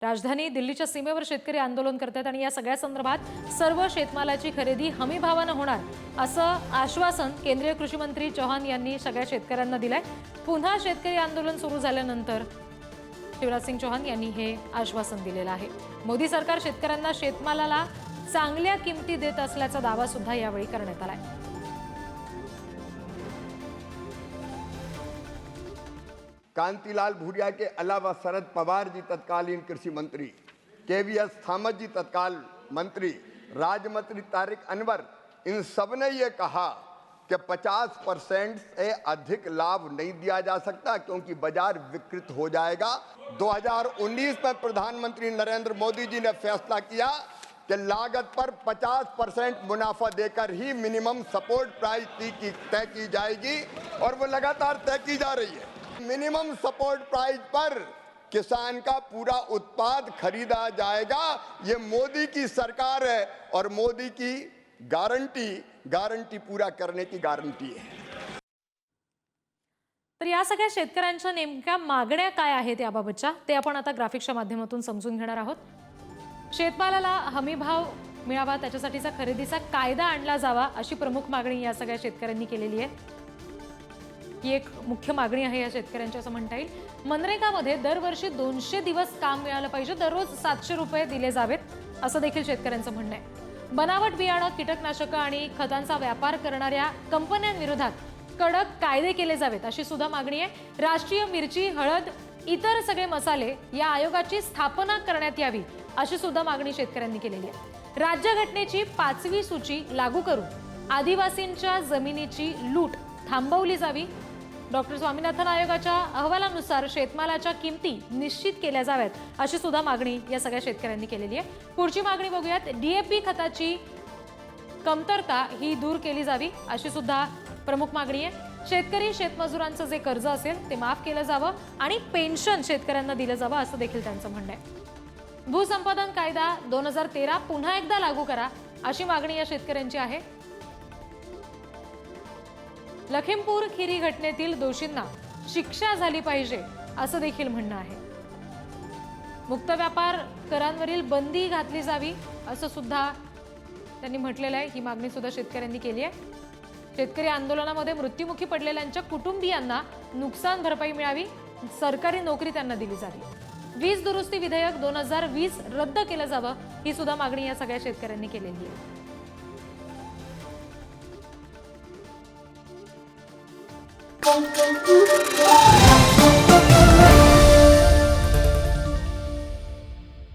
राजधानी दिल्लीच्या सीमेवर शेतकरी आंदोलन करतात आणि या सगळ्या संदर्भात सर्व शेतमालाची खरेदी हमी भावाने होणार असं आश्वासन केंद्रीय कृषी मंत्री चौहान यांनी सगळ्या शेतकऱ्यांना दिलंय। पुन्हा शेतकरी आंदोलन सुरू झाल्यानंतर शिवराज सिंग चौहान यांनी हे आश्वासन दिलेलं आहे। मोदी सरकार शेतकऱ्यांना शेतमालाला चांगल्या किमती देत असल्याचा दावा सुद्धा यावेळी करण्यात आलाय। कांतिलाल भूरिया के अलावा शरद पवार जी तत्कालीन कृषि मंत्री, केवीएस थॉमस जी तत्काल मंत्री, राज्य मंत्री तारिक अनवर, इन सब ने ये कहा कि 50% से अधिक लाभ नहीं दिया जा सकता क्योंकि बाजार विकृत हो जाएगा। 2019 में प्रधानमंत्री नरेंद्र मोदी जी ने फैसला किया कि लागत पर 50% मुनाफा देकर ही मिनिमम सपोर्ट प्राइस तय की जाएगी और वो लगातार तय की जा रही है। मिनिमम सपोर्ट प्राइस पर किसान का पूरा उत्पाद खरीदा जाएगा। ये मोदी की सरकार है और मोदी की गारंटी पूरा करने की गारंटी है। तर या सगळ्या शेतकऱ्यांच्या नेमक्या मागण्या काय आहेत याबाबतच्या ते आपण आता ग्राफिक्सच्या माध्यमातून समजून घेणार आहोत। शेतमालाला हमी भाव मिळावा, त्याच्यासाठीचा खरेदीचा कायदा आणला जावा अशी प्रमुख मागणी या सगळ्या शेतकऱ्यांनी केलेली आहे। ही एक मुख्य मागणी आहे या शेतकऱ्यांची असं म्हणता येईल। मनरेगामध्ये दरवर्षी 200 दिवस काम मिळालं पाहिजे, दररोज 700 रुपये दिले जावेत असं देखील शेतकऱ्यांचं म्हणणं आहे। बनावट बियाणं, कीटकनाशक आणि खतांचा व्यापार करणाऱ्या कंपन्यांविरोधात कडक कायदे केले जावेत अशी सुद्धा मागणी आहे। राष्ट्रीय मिरची, हळद, इतर सगळे मसाले या आयोगाची स्थापना करण्यात यावी अशी सुद्धा मागणी शेतकऱ्यांनी केलेली आहे। राज्यघटनेची 5वी सूची लागू करून आदिवासींच्या जमिनीची लूट थांबवली जावी। डॉक्टर स्वामीनाथन आयोगाच्या अहवालानुसार शेतमालाच्या किमती निश्चित केल्या जाव्यात अशी सुद्धा मागणी या सगळ्या शेतकऱ्यांनी केलेली आहे। पुढची मागणी बघूयात। डीएपी खताची कमतरता ही दूर केली जावी अशी सुद्धा प्रमुख मागणी आहे। शेतकरी शेतमजुरांचं जे कर्ज असेल ते माफ केलं जावं आणि पेन्शन शेतकऱ्यांना दिलं जावं असं देखील त्यांचं म्हणणं आहे। भूसंपादन कायदा 2013 पुन्हा एकदा लागू करा अशी मागणी या शेतकऱ्यांची आहे। लखीमपूर खीरी घटनेतील दोषींना शिक्षा झाली पाहिजे असं देखील म्हणणं आहे। मुक्त व्यापार करांवरील बंदी घातली जावी असं सुद्धा त्यांनी म्हटलेलं आहे। ही मागणी सुद्धा शेतकऱ्यांनी केली आहे। शेतकरी आंदोलनामध्ये मृत्युमुखी पडलेल्यांच्या कुटुंबियांना नुकसान भरपाई मिळावी, सरकारी नोकरी त्यांना दिली जावी। वीज दुरुस्ती विधेयक 2020 रद्द केलं जावं ही सुद्धा मागणी या सगळ्या शेतकऱ्यांनी केलेली आहे। Con